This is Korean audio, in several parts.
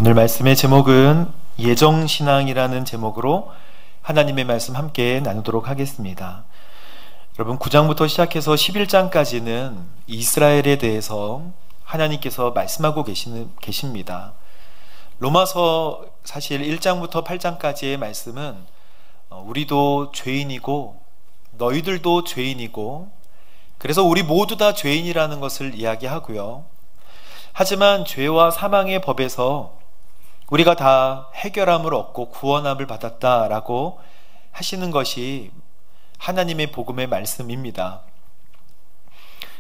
오늘 말씀의 제목은 예정신앙이라는 제목으로 하나님의 말씀 함께 나누도록 하겠습니다. 여러분 9장부터 시작해서 11장까지는 이스라엘에 대해서 하나님께서 말씀하고 계십니다. 로마서 사실 1장부터 8장까지의 말씀은 우리도 죄인이고 너희들도 죄인이고 그래서 우리 모두 다 죄인이라는 것을 이야기하고요. 하지만 죄와 사망의 법에서 우리가 다 해결함을 얻고 구원함을 받았다라고 하시는 것이 하나님의 복음의 말씀입니다.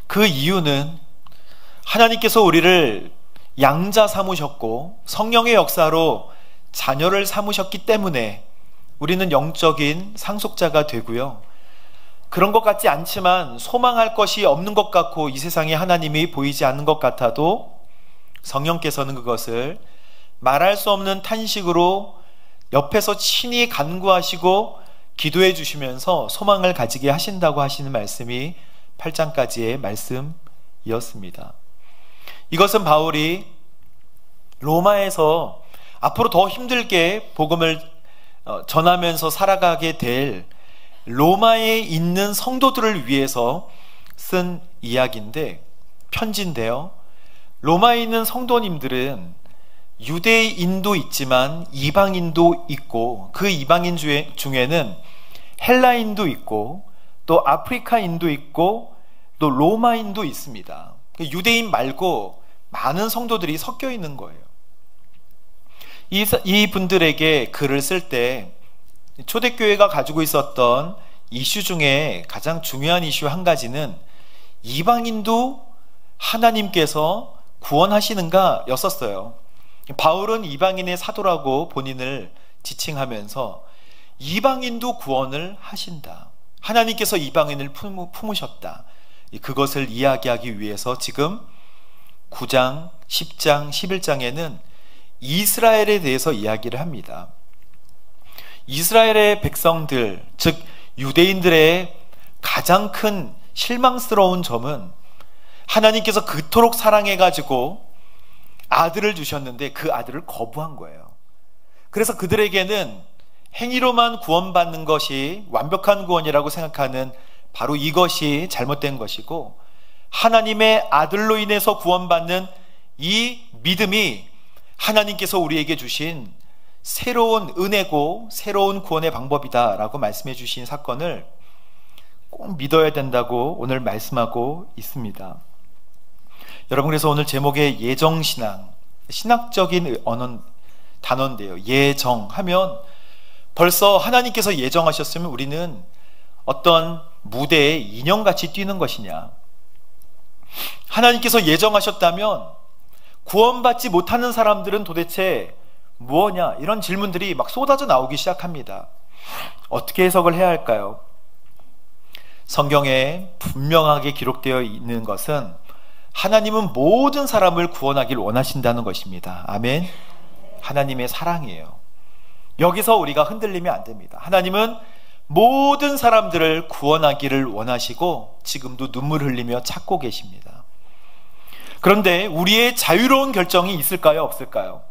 그 이유는 하나님께서 우리를 양자 삼으셨고 성령의 역사로 자녀를 삼으셨기 때문에 우리는 영적인 상속자가 되고요. 그런 것 같지 않지만 소망할 것이 없는 것 같고 이 세상에 하나님이 보이지 않는 것 같아도 성령께서는 그것을 말할 수 없는 탄식으로 옆에서 친히 간구하시고 기도해 주시면서 소망을 가지게 하신다고 하시는 말씀이 8장까지의 말씀이었습니다. 이것은 바울이 로마에서 앞으로 더 힘들게 복음을 전하면서 살아가게 될 로마에 있는 성도들을 위해서 쓴 이야기인데, 편지인데요. 로마에 있는 성도님들은 유대인도 있지만 이방인도 있고 그 이방인 중에는 헬라인도 있고 또 아프리카인도 있고 또 로마인도 있습니다. 유대인 말고 많은 성도들이 섞여 있는 거예요. 이 분들에게 글을 쓸 때 초대교회가 가지고 있었던 이슈 중에 가장 중요한 이슈 한 가지는 이방인도 하나님께서 구원하시는가 였었어요. 바울은 이방인의 사도라고 본인을 지칭하면서 이방인도 구원을 하신다, 하나님께서 이방인을 품으셨다, 그것을 이야기하기 위해서 지금 9장, 10장, 11장에는 이스라엘에 대해서 이야기를 합니다. 이스라엘의 백성들, 즉 유대인들의 가장 큰 실망스러운 점은 하나님께서 그토록 사랑해가지고 아들을 주셨는데 그 아들을 거부한 거예요. 그래서 그들에게는 행위로만 구원받는 것이 완벽한 구원이라고 생각하는 바로 이것이 잘못된 것이고, 하나님의 아들로 인해서 구원받는 이 믿음이 하나님께서 우리에게 주신 새로운 은혜고 새로운 구원의 방법이다라고 말씀해 주신 사건을 꼭 믿어야 된다고 오늘 말씀하고 있습니다. 여러분, 그래서 오늘 제목의 예정신앙, 신학적인 단어인데요. 예정하면 벌써 하나님께서 예정하셨으면 우리는 어떤 무대에 인형같이 뛰는 것이냐, 하나님께서 예정하셨다면 구원받지 못하는 사람들은 도대체 무엇냐, 이런 질문들이 막 쏟아져 나오기 시작합니다. 어떻게 해석을 해야 할까요? 성경에 분명하게 기록되어 있는 것은 하나님은 모든 사람을 구원하길 원하신다는 것입니다. 아멘. 하나님의 사랑이에요. 여기서 우리가 흔들리면 안 됩니다. 하나님은 모든 사람들을 구원하기를 원하시고 지금도 눈물 흘리며 찾고 계십니다. 그런데 우리의 자유로운 결정이 있을까요, 없을까요?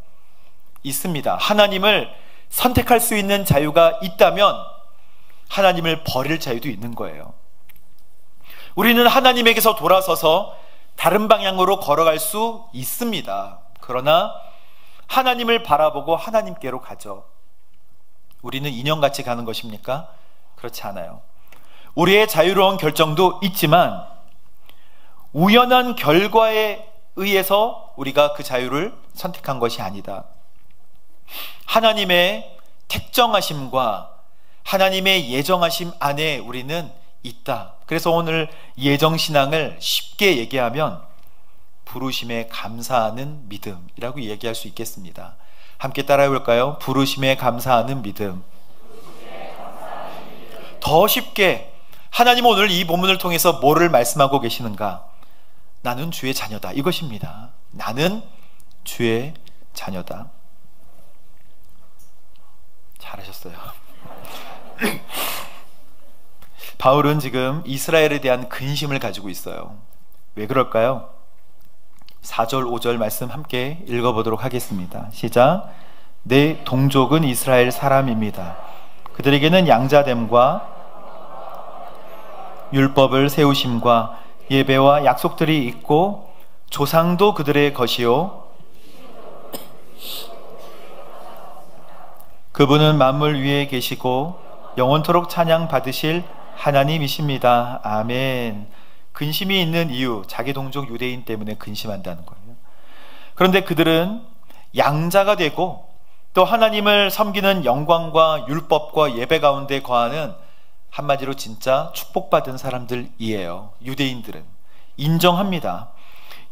있습니다. 하나님을 선택할 수 있는 자유가 있다면 하나님을 버릴 자유도 있는 거예요. 우리는 하나님에게서 돌아서서 다른 방향으로 걸어갈 수 있습니다. 그러나 하나님을 바라보고 하나님께로 가죠. 우리는 인형같이 가는 것입니까? 그렇지 않아요. 우리의 자유로운 결정도 있지만 우연한 결과에 의해서 우리가 그 자유를 선택한 것이 아니다. 하나님의 택정하심과 하나님의 예정하심 안에 우리는 있다. 그래서 오늘 예정신앙을 쉽게 얘기하면 부르심에 감사하는 믿음이라고 얘기할 수 있겠습니다. 함께 따라해 볼까요? 부르심에 감사하는 믿음. 더 쉽게 하나님은 오늘 이 본문을 통해서 뭐를 말씀하고 계시는가? 나는 주의 자녀다, 이것입니다. 나는 주의 자녀다. 잘하셨어요. 바울은 지금 이스라엘에 대한 근심을 가지고 있어요. 왜 그럴까요? 4절 5절 말씀 함께 읽어보도록 하겠습니다. 시작. 내 동족은 이스라엘 사람입니다. 그들에게는 양자됨과 율법을 세우심과 예배와 약속들이 있고 조상도 그들의 것이요 그분은 만물 위에 계시고 영원토록 찬양 받으실 하나님이십니다. 아멘. 근심이 있는 이유, 자기 동족 유대인 때문에 근심한다는 거예요. 그런데 그들은 양자가 되고 또 하나님을 섬기는 영광과 율법과 예배 가운데 거하는, 한마디로 진짜 축복받은 사람들이에요. 유대인들은 인정합니다.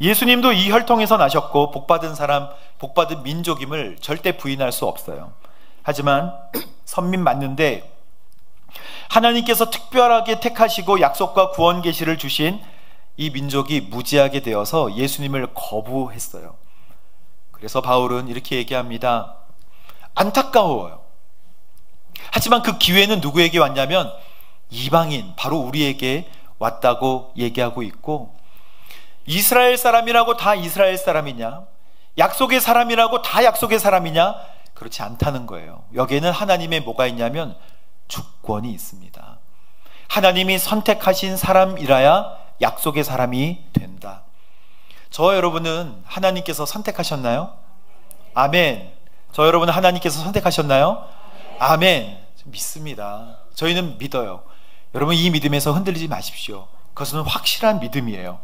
예수님도 이 혈통에서 나셨고 복받은 사람, 복받은 민족임을 절대 부인할 수 없어요. 하지만 선민 맞는데 하나님께서 특별하게 택하시고 약속과 구원 계시를 주신 이 민족이 무지하게 되어서 예수님을 거부했어요. 그래서 바울은 이렇게 얘기합니다. 안타까워요. 하지만 그 기회는 누구에게 왔냐면 이방인, 바로 우리에게 왔다고 얘기하고 있고, 이스라엘 사람이라고 다 이스라엘 사람이냐, 약속의 사람이라고 다 약속의 사람이냐, 그렇지 않다는 거예요. 여기에는 하나님의 뭐가 있냐면 주권이 있습니다. 하나님이 선택하신 사람이라야 약속의 사람이 된다. 저와 여러분은 하나님께서 선택하셨나요? 아멘. 저 여러분은 하나님께서 선택하셨나요? 아멘. 믿습니다. 저희는 믿어요. 여러분 이 믿음에서 흔들리지 마십시오. 그것은 확실한 믿음이에요.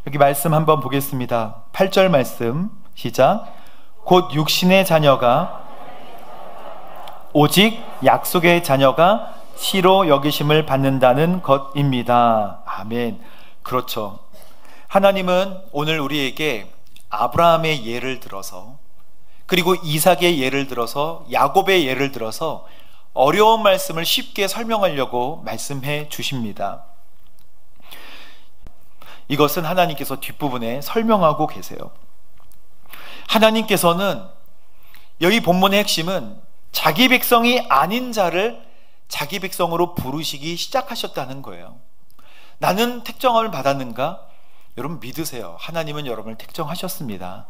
여기 말씀 한번 보겠습니다. 8절 말씀 시작. 곧 육신의 자녀가 오직 약속의 자녀가 시로 여기심을 받는다는 것입니다. 아멘. 그렇죠. 하나님은 오늘 우리에게 아브라함의 예를 들어서, 그리고 이삭의 예를 들어서, 야곱의 예를 들어서 어려운 말씀을 쉽게 설명하려고 말씀해 주십니다. 이것은 하나님께서 뒷부분에 설명하고 계세요. 하나님께서는 여기 본문의 핵심은 자기 백성이 아닌 자를 자기 백성으로 부르시기 시작하셨다는 거예요. 나는 택정함을 받았는가? 여러분 믿으세요. 하나님은 여러분을 택정하셨습니다.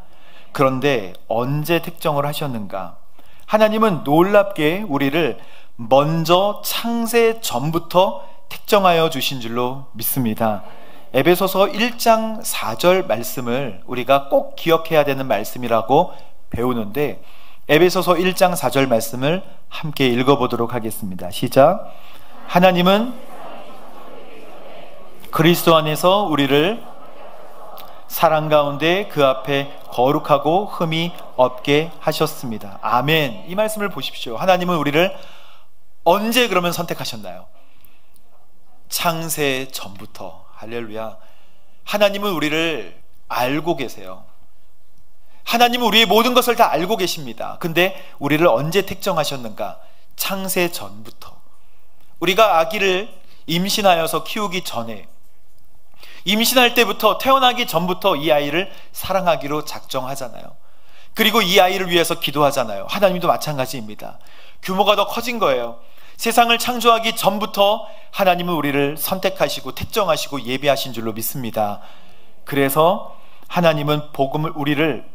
그런데 언제 택정을 하셨는가? 하나님은 놀랍게 우리를 먼저 창세 전부터 택정하여 주신 줄로 믿습니다. 에베소서 1장 4절 말씀을 우리가 꼭 기억해야 되는 말씀이라고 배우는데, 에베소서 1장 4절 말씀을 함께 읽어보도록 하겠습니다. 시작. 하나님은 그리스도 안에서 우리를 사랑 가운데 그 앞에 거룩하고 흠이 없게 하셨습니다. 아멘. 이 말씀을 보십시오. 하나님은 우리를 언제 그러면 선택하셨나요? 창세 전부터. 할렐루야. 하나님은 우리를 알고 계세요. 하나님은 우리의 모든 것을 다 알고 계십니다. 근데 우리를 언제 택정하셨는가? 창세 전부터. 우리가 아기를 임신하여서 키우기 전에, 임신할 때부터, 태어나기 전부터 이 아이를 사랑하기로 작정하잖아요. 그리고 이 아이를 위해서 기도하잖아요. 하나님도 마찬가지입니다. 규모가 더 커진 거예요. 세상을 창조하기 전부터 하나님은 우리를 선택하시고 택정하시고 예비하신 줄로 믿습니다. 그래서 하나님은 복음을, 우리를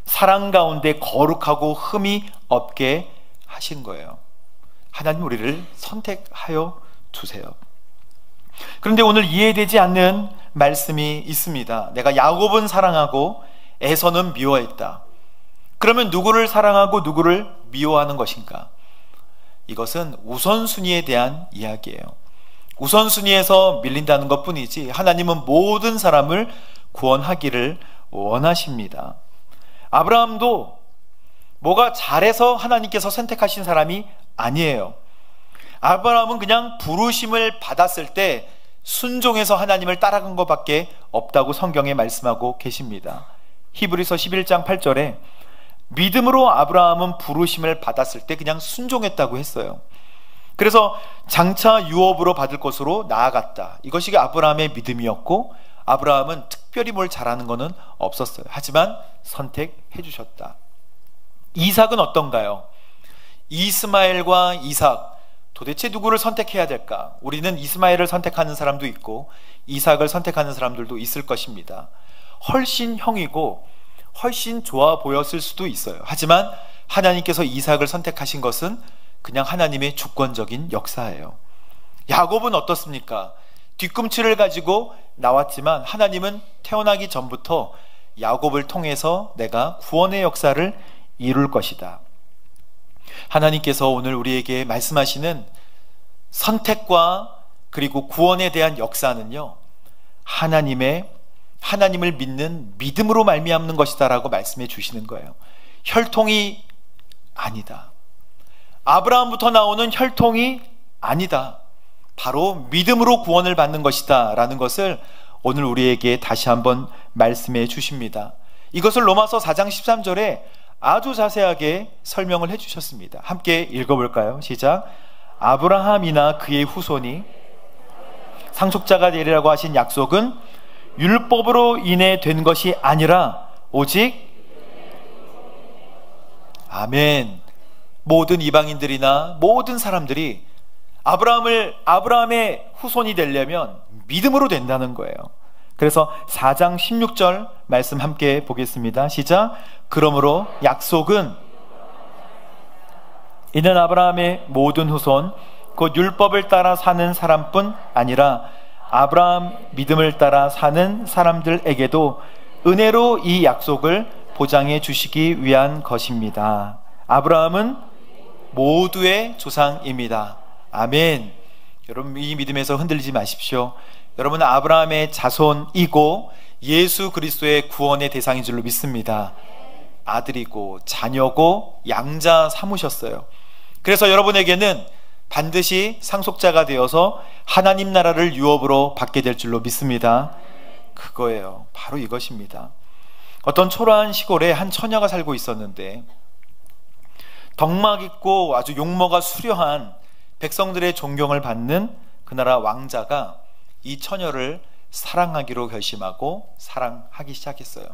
사랑 가운데 거룩하고 흠이 없게 하신 거예요. 하나님 우리를 선택하여 주세요. 그런데 오늘 이해되지 않는 말씀이 있습니다. 내가 야곱은 사랑하고 에서는 미워했다. 그러면 누구를 사랑하고 누구를 미워하는 것인가? 이것은 우선순위에 대한 이야기예요. 우선순위에서 밀린다는 것 뿐이지 하나님은 모든 사람을 구원하기를 원하십니다. 아브라함도 뭐가 잘해서 하나님께서 선택하신 사람이 아니에요. 아브라함은 그냥 부르심을 받았을 때 순종해서 하나님을 따라간 것밖에 없다고 성경에 말씀하고 계십니다. 히브리서 11장 8절에 믿음으로 아브라함은 부르심을 받았을 때 그냥 순종했다고 했어요. 그래서 장차 유업으로 받을 것으로 나아갔다. 이것이 아브라함의 믿음이었고, 아브라함은 특별히 뭘 잘하는 것은 없었어요. 하지만 선택해 주셨다. 이삭은 어떤가요? 이스마엘과 이삭, 도대체 누구를 선택해야 될까? 우리는 이스마엘을 선택하는 사람도 있고 이삭을 선택하는 사람들도 있을 것입니다. 훨씬 형이고 훨씬 좋아 보였을 수도 있어요. 하지만 하나님께서 이삭을 선택하신 것은 그냥 하나님의 주권적인 역사예요. 야곱은 어떻습니까? 뒤꿈치를 가지고 나왔지만 하나님은 태어나기 전부터 야곱을 통해서 내가 구원의 역사를 이룰 것이다. 하나님께서 오늘 우리에게 말씀하시는 선택과 그리고 구원에 대한 역사는요, 하나님을 믿는 믿음으로 말미암는 것이다 라고 말씀해 주시는 거예요. 혈통이 아니다. 아브라함부터 나오는 혈통이 아니다. 바로 믿음으로 구원을 받는 것이다 라는 것을 오늘 우리에게 다시 한번 말씀해 주십니다. 이것을 로마서 4장 13절에 아주 자세하게 설명을 해 주셨습니다. 함께 읽어볼까요? 시작. 아브라함이나 그의 후손이 상속자가 되리라고 하신 약속은 율법으로 인해 된 것이 아니라 오직 아멘. 모든 이방인들이나 모든 사람들이 아브라함의 후손이 되려면 믿음으로 된다는 거예요. 그래서 4장 16절 말씀 함께 보겠습니다. 시작. 그러므로 약속은 이는 아브라함의 모든 후손 곧 율법을 따라 사는 사람뿐 아니라 아브라함 믿음을 따라 사는 사람들에게도 은혜로 이 약속을 보장해 주시기 위한 것입니다. 아브라함은 모두의 조상입니다. 아멘. 여러분, 이 믿음에서 흔들리지 마십시오. 여러분은 아브라함의 자손이고 예수 그리스도의 구원의 대상인 줄로 믿습니다. 아들이고 자녀고 양자 삼으셨어요. 그래서 여러분에게는 반드시 상속자가 되어서 하나님 나라를 유업으로 받게 될 줄로 믿습니다. 그거예요. 바로 이것입니다. 어떤 초라한 시골에 한 처녀가 살고 있었는데 덕막 있고 아주 용모가 수려한 백성들의 존경을 받는 그 나라 왕자가 이 처녀를 사랑하기로 결심하고 사랑하기 시작했어요.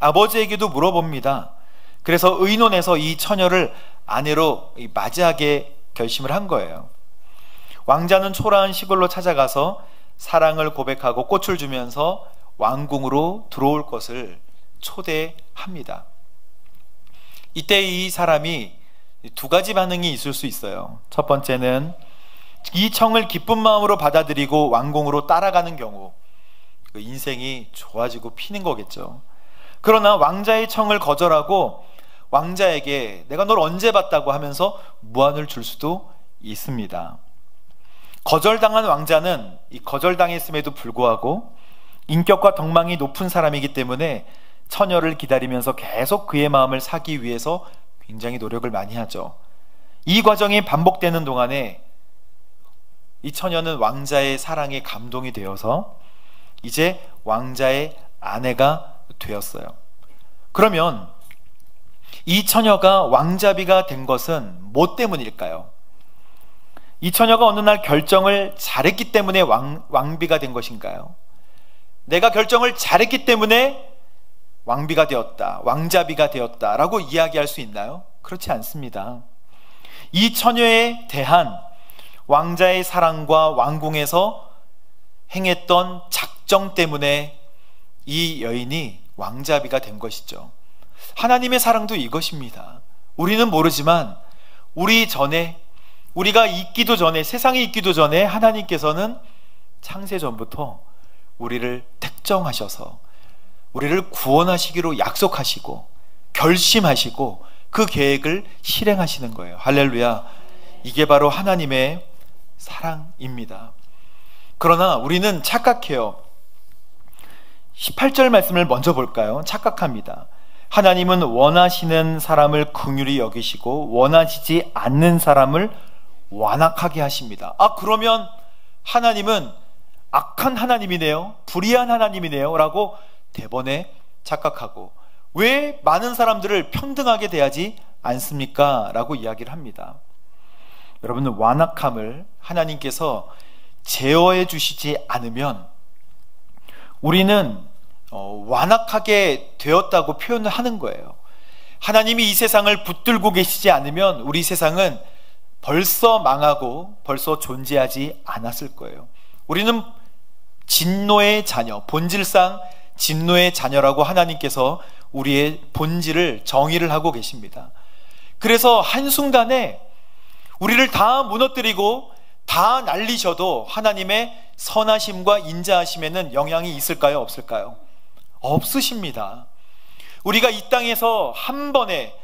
아버지에게도 물어봅니다. 그래서 의논해서 이 처녀를 아내로 맞이하게 결심을 한 거예요. 왕자는 초라한 시골로 찾아가서 사랑을 고백하고 꽃을 주면서 왕궁으로 들어올 것을 초대합니다. 이때 이 사람이 두 가지 반응이 있을 수 있어요. 첫 번째는 이 청을 기쁜 마음으로 받아들이고 왕궁으로 따라가는 경우, 그 인생이 좋아지고 피는 거겠죠. 그러나 왕자의 청을 거절하고 왕자에게 내가 널 언제 봤다고 하면서 무안을 줄 수도 있습니다. 거절당한 왕자는 이 거절당했음에도 불구하고 인격과 덕망이 높은 사람이기 때문에 처녀를 기다리면서 계속 그의 마음을 사기 위해서 굉장히 노력을 많이 하죠. 이 과정이 반복되는 동안에 이 처녀는 왕자의 사랑에 감동이 되어서 이제 왕자의 아내가 되었어요. 그러면 이 처녀가 왕자비가 된 것은 뭐 때문일까요? 이 처녀가 어느 날 결정을 잘했기 때문에 왕비가 된 것인가요? 내가 결정을 잘했기 때문에 왕비가 되었다, 왕자비가 되었다 라고 이야기할 수 있나요? 그렇지 않습니다. 이 처녀에 대한 왕자의 사랑과 왕궁에서 행했던 작정 때문에 이 여인이 왕자비가 된 것이죠. 하나님의 사랑도 이것입니다. 우리는 모르지만 우리가 있기도 전에, 세상에 있기도 전에 하나님께서는 창세전부터 우리를 택정하셔서 우리를 구원하시기로 약속하시고 결심하시고 그 계획을 실행하시는 거예요. 할렐루야. 이게 바로 하나님의 사랑입니다. 그러나 우리는 착각해요. 18절 말씀을 먼저 볼까요? 착각합니다. 하나님은 원하시는 사람을 긍휼히 여기시고 원하시지 않는 사람을 완악하게 하십니다. 그러면 하나님은 악한 하나님이네요, 불의한 하나님이네요 라고 대번에 착각하고, 왜 많은 사람들을 평등하게 대하지 않습니까? 라고 이야기를 합니다. 여러분은 완악함을 하나님께서 제어해 주시지 않으면 우리는 완악하게 되었다고 표현을 하는 거예요. 하나님이 이 세상을 붙들고 계시지 않으면 우리 세상은 벌써 망하고 벌써 존재하지 않았을 거예요. 우리는 진노의 자녀, 본질상 진노의 자녀라고 하나님께서 우리의 본질을 정의를 하고 계십니다. 그래서 한순간에 우리를 다 무너뜨리고 다 날리셔도 하나님의 선하심과 인자하심에는 영향이 있을까요? 없을까요? 없으십니다. 우리가 이 땅에서 한 번에,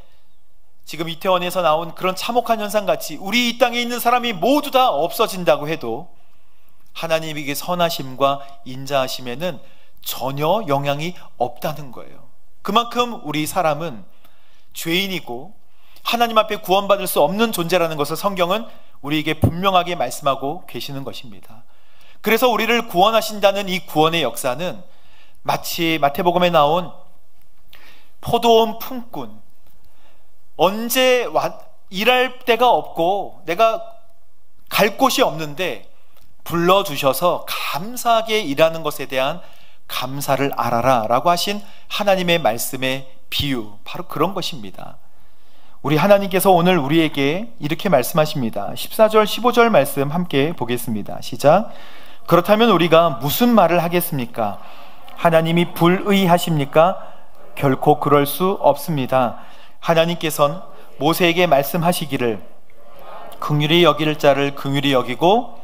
지금 이태원에서 나온 그런 참혹한 현상같이 우리 이 땅에 있는 사람이 모두 다 없어진다고 해도 하나님에게 선하심과 인자하심에는 전혀 영향이 없다는 거예요. 그만큼 우리 사람은 죄인이고 하나님 앞에 구원받을 수 없는 존재라는 것을 성경은 우리에게 분명하게 말씀하고 계시는 것입니다. 그래서 우리를 구원하신다는 이 구원의 역사는 마치 마태복음에 나온 포도원 품꾼, 언제 일할 데가 없고 내가 갈 곳이 없는데 불러주셔서 감사하게 일하는 것에 대한 감사를 알아라 라고 하신 하나님의 말씀의 비유, 바로 그런 것입니다. 우리 하나님께서 오늘 우리에게 이렇게 말씀하십니다. 14절 15절 말씀 함께 보겠습니다. 시작. 그렇다면 우리가 무슨 말을 하겠습니까? 하나님이 불의하십니까? 결코 그럴 수 없습니다. 하나님께서는 모세에게 말씀하시기를 긍휼히 여길 자를 긍휼히 여기고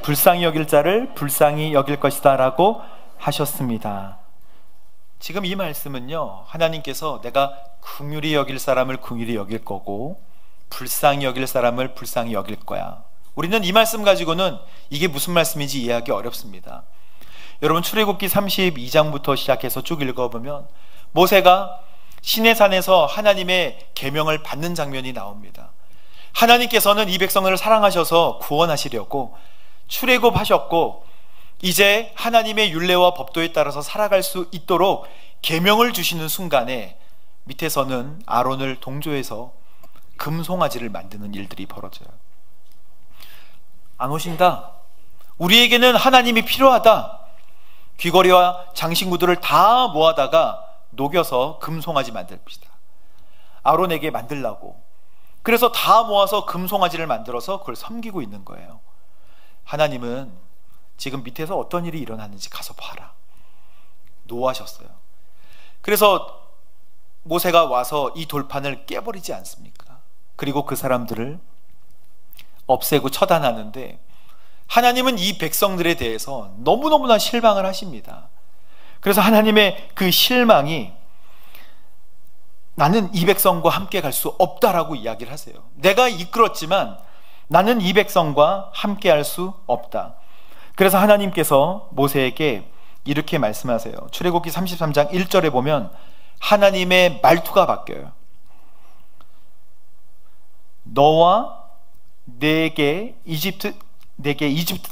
불쌍히 여길 자를 불쌍히 여길 것이다 라고 하셨습니다. 지금 이 말씀은요, 하나님께서 내가 긍휼히 여길 사람을 긍휼히 여길 거고 불쌍히 여길 사람을 불쌍히 여길 거야. 우리는 이 말씀 가지고는 이게 무슨 말씀인지 이해하기 어렵습니다. 여러분, 출애굽기 32장부터 시작해서 쭉 읽어보면 모세가 시내산에서 하나님의 계명을 받는 장면이 나옵니다. 하나님께서는 이 백성을 사랑하셔서 구원하시려고 출애굽하셨고 이제 하나님의 율례와 법도에 따라서 살아갈 수 있도록 계명을 주시는 순간에 밑에서는 아론을 동조해서 금송아지를 만드는 일들이 벌어져요. 안 오신다. 우리에게는 하나님이 필요하다. 귀걸이와 장신구들을 다 모아다가 녹여서 금송아지 만듭시다. 아론에게 만들라고. 그래서 다 모아서 금송아지를 만들어서 그걸 섬기고 있는 거예요. 하나님은 지금 밑에서 어떤 일이 일어나는지 가서 봐라. 노하셨어요. 그래서 모세가 와서 이 돌판을 깨버리지 않습니까? 그리고 그 사람들을 없애고 처단하는데 하나님은 이 백성들에 대해서 너무너무나 실망을 하십니다. 그래서 하나님의 그 실망이 나는 이 백성과 함께 갈 수 없다라고 이야기를 하세요. 내가 이끌었지만 나는 이 백성과 함께 할 수 없다. 그래서 하나님께서 모세에게 이렇게 말씀하세요. 출애굽기 33장 1절에 보면 하나님의 말투가 바뀌어요. 너와 내게 이집트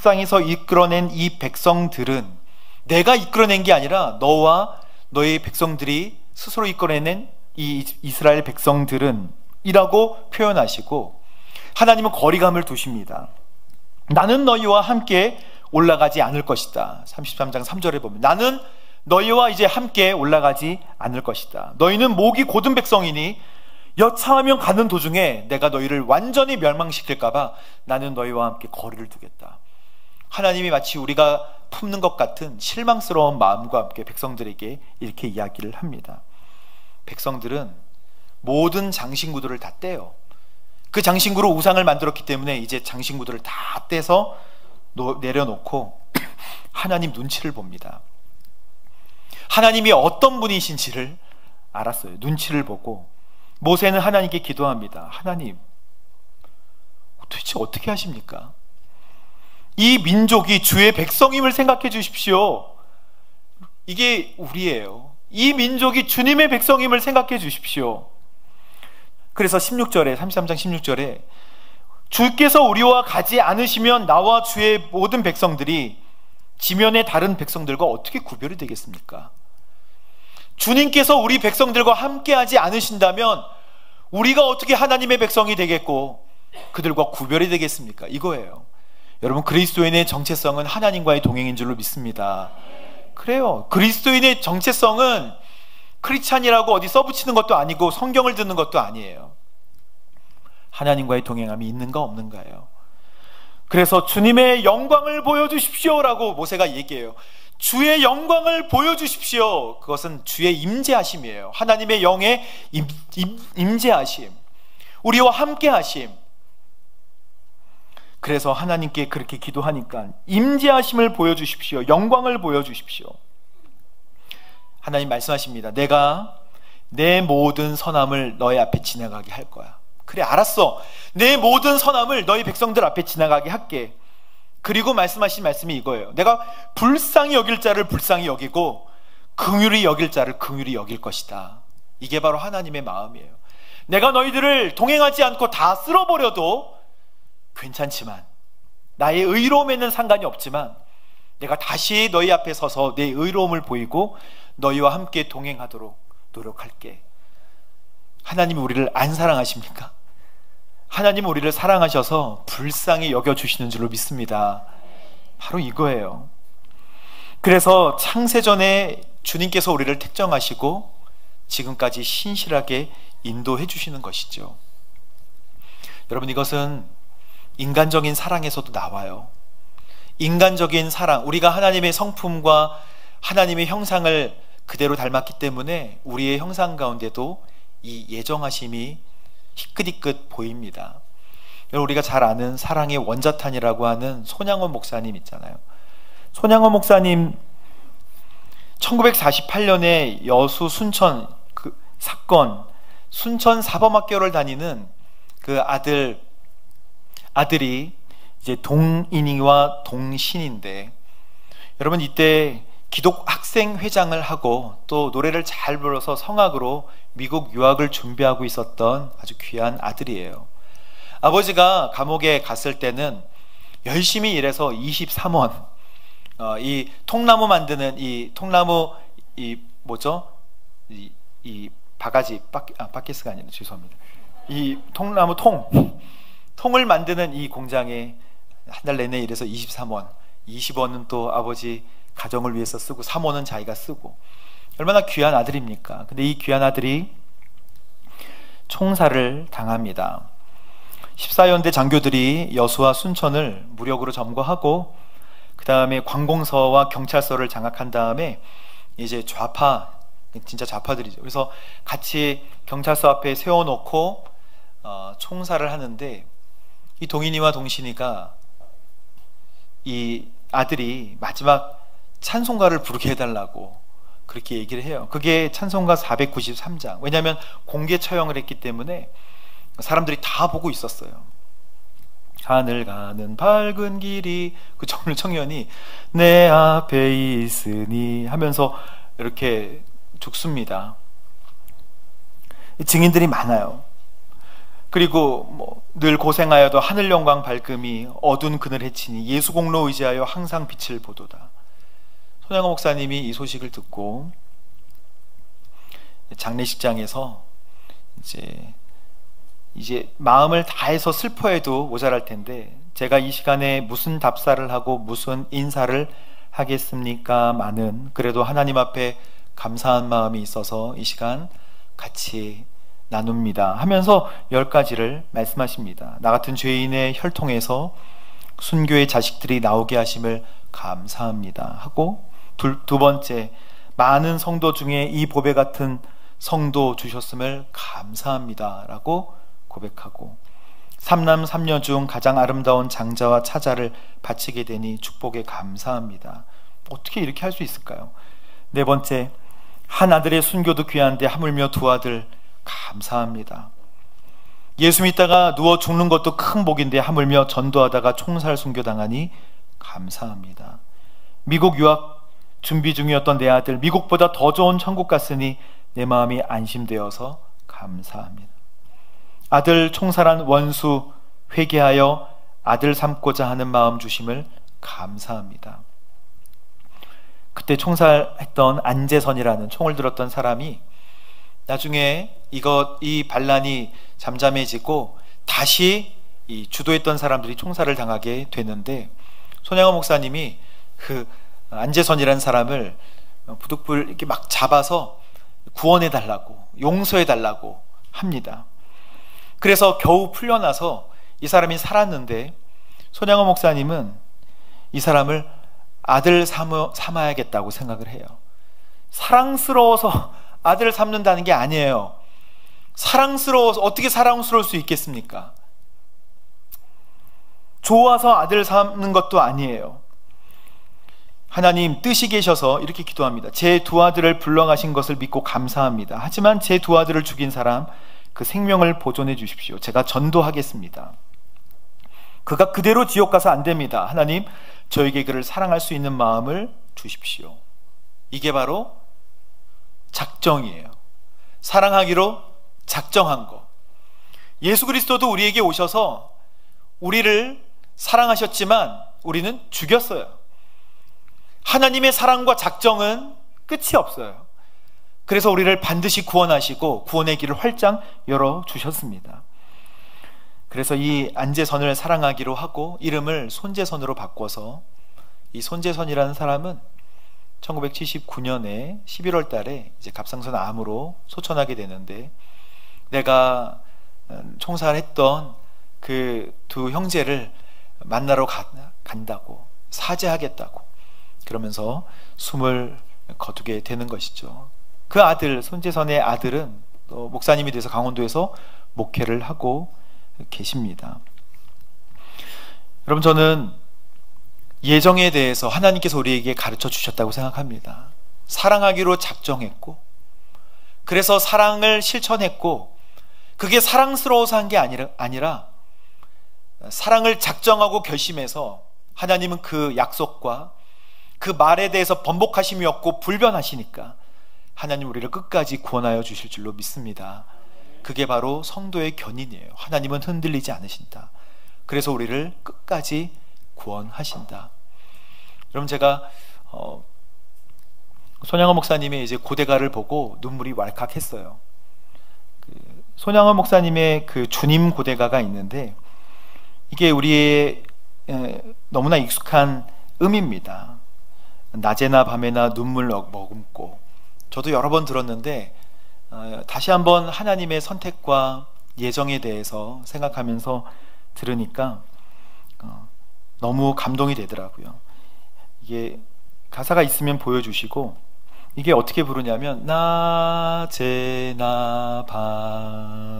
땅에서 이끌어낸 이 백성들은 내가 이끌어낸 게 아니라 너와 너의 백성들이 스스로 이끌어낸 이 이스라엘 백성들은 이라고 표현하시고 하나님은 거리감을 두십니다. 나는 너희와 함께 올라가지 않을 것이다. 33장 3절에 보면 나는 너희와 이제 함께 올라가지 않을 것이다. 너희는 목이 곧은 백성이니 여차하면 가는 도중에 내가 너희를 완전히 멸망시킬까봐 나는 너희와 함께 거리를 두겠다. 하나님이 마치 우리가 품는 것 같은 실망스러운 마음과 함께 백성들에게 이렇게 이야기를 합니다. 백성들은 모든 장신구들을 다 떼요. 그 장신구로 우상을 만들었기 때문에 이제 장신구들을 다 떼서 내려놓고 하나님 눈치를 봅니다. 하나님이 어떤 분이신지를 알았어요. 눈치를 보고 모세는 하나님께 기도합니다. 하나님, 도대체 어떻게 하십니까? 이 민족이 주의 백성임을 생각해 주십시오. 이게 우리예요. 이 민족이 주님의 백성임을 생각해 주십시오. 그래서 16절에 33장 16절에 주께서 우리와 가지 않으시면 나와 주의 모든 백성들이 지면의 다른 백성들과 어떻게 구별이 되겠습니까? 주님께서 우리 백성들과 함께하지 않으신다면 우리가 어떻게 하나님의 백성이 되겠고 그들과 구별이 되겠습니까? 이거예요. 여러분, 그리스도인의 정체성은 하나님과의 동행인 줄로 믿습니다. 그래요. 그리스도인의 정체성은 크리스찬이라고 어디 써붙이는 것도 아니고 성경을 듣는 것도 아니에요. 하나님과의 동행함이 있는가 없는가예요. 그래서 주님의 영광을 보여주십시오 라고 모세가 얘기해요. 주의 영광을 보여주십시오. 그것은 주의 임재하심이에요. 하나님의 영의 임재하심, 우리와 함께하심. 그래서 하나님께 그렇게 기도하니까 임재하심을 보여주십시오. 영광을 보여주십시오. 하나님 말씀하십니다. 내가 내 모든 선함을 너희 앞에 지나가게 할 거야. 그래, 알았어. 내 모든 선함을 너희 백성들 앞에 지나가게 할게. 그리고 말씀하신 말씀이 이거예요. 내가 불쌍히 여길 자를 불쌍히 여기고 긍휼히 여길 자를 긍휼히 여길 것이다. 이게 바로 하나님의 마음이에요. 내가 너희들을 동행하지 않고 다 쓸어버려도 괜찮지만, 나의 의로움에는 상관이 없지만 내가 다시 너희 앞에 서서 내 의로움을 보이고 너희와 함께 동행하도록 노력할게. 하나님이 우리를 안 사랑하십니까? 하나님은 우리를 사랑하셔서 불쌍히 여겨주시는 줄로 믿습니다. 바로 이거예요. 그래서 창세전에 주님께서 우리를 택정하시고 지금까지 신실하게 인도해 주시는 것이죠. 여러분, 이것은 인간적인 사랑에서도 나와요. 인간적인 사랑, 우리가 하나님의 성품과 하나님의 형상을 그대로 닮았기 때문에 우리의 형상 가운데도 이 예정하심이 희끗희끗 보입니다. 우리가 잘 아는 사랑의 원자탄이라고 하는 손양원 목사님 있잖아요. 손양원 목사님 1948년에 여수 순천 그 사건, 순천 사범학교를 다니는 그 아들이 이제 동인이와 동신인데, 여러분 이때 기독 학생 회장을 하고 또 노래를 잘 불러서 성악으로 미국 유학을 준비하고 있었던 아주 귀한 아들이에요. 아버지가 감옥에 갔을 때는 열심히 일해서 23원, 이 통나무 만드는 이 통나무 이 뭐죠? 이 바가지 바켓스가 아니라 죄송합니다. 이 통나무 통을 만드는 이 공장에 한 달 내내 일해서 23원, 20원은 또 아버지 가정을 위해서 쓰고 3원은 자기가 쓰고, 얼마나 귀한 아들입니까? 근데 이 귀한 아들이 총살을 당합니다. 14연대 장교들이 여수와 순천을 무력으로 점거하고 그 다음에 관공서와 경찰서를 장악한 다음에 이제 좌파, 진짜 좌파들이죠. 그래서 같이 경찰서 앞에 세워놓고 총살을 하는데, 이 동인이와 동신이가 이 아들이 마지막 찬송가를 부르게 해달라고 그렇게 얘기를 해요. 그게 찬송가 493장. 왜냐하면 공개 처형을 했기 때문에 사람들이 다 보고 있었어요. 하늘 가는 밝은 길이, 그 젊은 청년이 내 앞에 있으니 하면서 이렇게 죽습니다. 증인들이 많아요. 그리고 늘 고생하여도 하늘 영광 밝음이 어두운 그늘 해치니 예수 공로 의지하여 항상 빛을 보도다. 손양원 목사님이 이 소식을 듣고 장례식장에서 이제 마음을 다해서 슬퍼해도 모자랄 텐데, 제가 이 시간에 무슨 답사를 하고 무슨 인사를 하겠습니까마는 그래도 하나님 앞에 감사한 마음이 있어서 이 시간 같이 나눕니다 하면서 10가지를 말씀하십니다. 나 같은 죄인의 혈통에서 순교의 자식들이 나오게 하심을 감사합니다 하고, 두 번째, 많은 성도 중에 이 보배 같은 성도 주셨음을 감사합니다 라고 고백하고, 삼남 삼녀 중 가장 아름다운 장자와 차자를 바치게 되니 축복에 감사합니다. 어떻게 이렇게 할 수 있을까요? 네 번째, 한 아들의 순교도 귀한데 하물며 두 아들 감사합니다. 예수 믿다가 누워 죽는 것도 큰 복인데 하물며 전도하다가 총살 순교당하니 감사합니다. 미국 유학 준비 중이었던 내 아들 미국보다 더 좋은 천국 갔으니 내 마음이 안심되어서 감사합니다. 아들 총살한 원수 회개하여 아들 삼고자 하는 마음 주심을 감사합니다. 그때 총살했던 안재선이라는 총을 들었던 사람이 나중에 이 반란이 잠잠해지고 다시 이 주도했던 사람들이 총살을 당하게 되는데, 손양원 목사님이 그 안재선이라는 사람을 부득불 이렇게 막 잡아서 구원해달라고, 용서해달라고 합니다. 그래서 겨우 풀려나서 이 사람이 살았는데, 손양원 목사님은 이 사람을 아들 삼아야겠다고 생각을 해요. 사랑스러워서 아들을 삼는다는 게 아니에요. 사랑스러워서 어떻게 사랑스러울 수 있겠습니까? 좋아서 아들을 삼는 것도 아니에요. 하나님 뜻이 계셔서 이렇게 기도합니다. 제 두 아들을 불러가신 것을 믿고 감사합니다. 하지만 제 두 아들을 죽인 사람 그 생명을 보존해 주십시오. 제가 전도하겠습니다. 그가 그대로 지옥 가서 안 됩니다. 하나님 저에게 그를 사랑할 수 있는 마음을 주십시오. 이게 바로 작정이에요. 사랑하기로 작정한 거. 예수 그리스도도 우리에게 오셔서 우리를 사랑하셨지만 우리는 죽였어요. 하나님의 사랑과 작정은 끝이 없어요. 그래서 우리를 반드시 구원하시고 구원의 길을 활짝 열어주셨습니다. 그래서 이 안재선을 사랑하기로 하고 이름을 손재선으로 바꿔서, 이 손재선이라는 사람은 1979년에 11월 달에 이제 갑상선 암으로 소천하게 되는데, 내가 총살했던 그 두 형제를 만나러 간다고, 사죄하겠다고 그러면서 숨을 거두게 되는 것이죠. 그 아들, 손재선의 아들은 또 목사님이 돼서 강원도에서 목회를 하고 계십니다. 여러분, 저는 예정에 대해서 하나님께서 우리에게 가르쳐 주셨다고 생각합니다. 사랑하기로 작정했고, 그래서 사랑을 실천했고, 그게 사랑스러워서 한 게 아니라 사랑을 작정하고 결심해서 하나님은 그 약속과 그 말에 대해서 번복하심이 없고 불변하시니까 하나님 우리를 끝까지 구원하여 주실 줄로 믿습니다. 그게 바로 성도의 견인이에요. 하나님은 흔들리지 않으신다. 그래서 우리를 끝까지 구원하신다. 여러분, 제가 손양원 목사님의 이제 고대가를 보고 눈물이 왈칵했어요. 손양원 목사님의 그 주님 고대가가 있는데, 이게 우리의 너무나 익숙한 음입니다. 낮에나 밤에나 눈물 머금고. 저도 여러 번 들었는데 다시 한번 하나님의 선택과 예정에 대해서 생각하면서 들으니까 너무 감동이 되더라고요. 이게 가사가 있으면 보여주시고, 이게 어떻게 부르냐면, 낮에나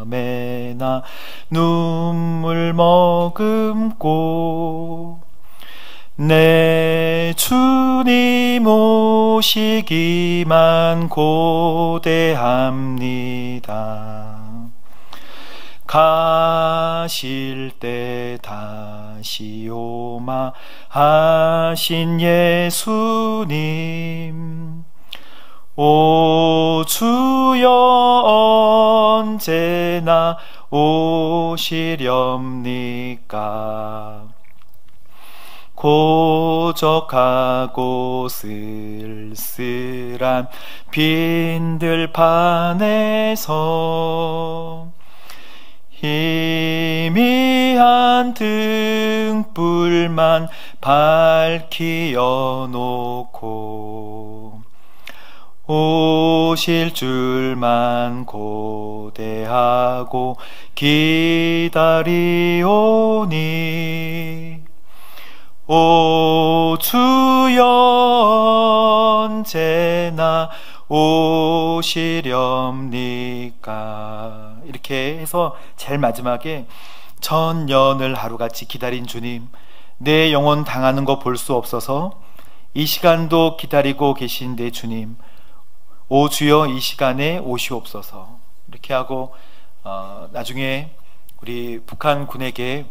밤에나 눈물 머금고 내 주님 오시기만 고대합니다. 가실 때 다시 오마 하신 예수님, 오 주여 언제나 오시렵니까? 고적하고 쓸쓸한 빈들판에서 희미한 등불만 밝히어 놓고 오실 줄만 고대하고 기다리오니, 오 주여 언제나 오시렵니까? 이렇게 해서 제일 마지막에, 천년을 하루같이 기다린 주님, 내 영혼 당하는 거 볼 수 없어서 이 시간도 기다리고 계신 내 주님, 오 주여 이 시간에 오시옵소서. 이렇게 하고 나중에 우리 북한 군에게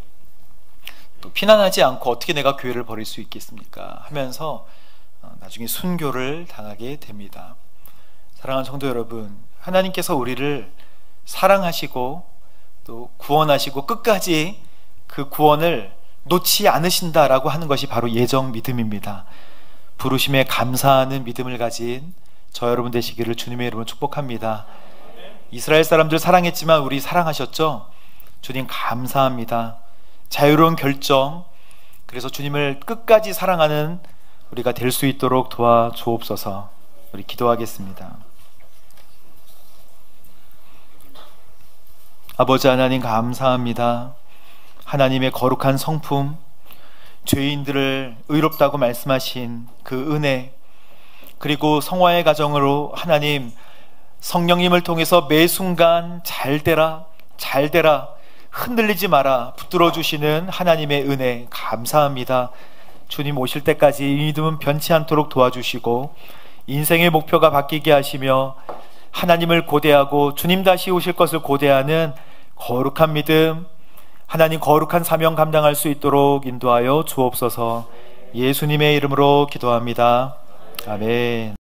또 피난하지 않고 어떻게 내가 교회를 버릴 수 있겠습니까? 하면서 나중에 순교를 당하게 됩니다. 사랑하는 성도 여러분, 하나님께서 우리를 사랑하시고 또 구원하시고 끝까지 그 구원을 놓지 않으신다라고 하는 것이 바로 예정 믿음입니다. 부르심에 감사하는 믿음을 가진 저 여러분 되시기를 주님의 이름으로 축복합니다. 이스라엘 사람들 사랑했지만 우리 사랑하셨죠? 주님 감사합니다. 자유로운 결정, 그래서 주님을 끝까지 사랑하는 우리가 될 수 있도록 도와주옵소서. 우리 기도하겠습니다. 아버지 하나님 감사합니다. 하나님의 거룩한 성품, 죄인들을 의롭다고 말씀하신 그 은혜, 그리고 성화의 가정으로 하나님 성령님을 통해서 매 순간 잘 되라 잘 되라, 흔들리지 마라 붙들어 주시는 하나님의 은혜 감사합니다. 주님 오실 때까지 이 믿음은 변치 않도록 도와주시고 인생의 목표가 바뀌게 하시며 하나님을 고대하고 주님 다시 오실 것을 고대하는 거룩한 믿음, 하나님 거룩한 사명 감당할 수 있도록 인도하여 주옵소서. 예수님의 이름으로 기도합니다. 아멘.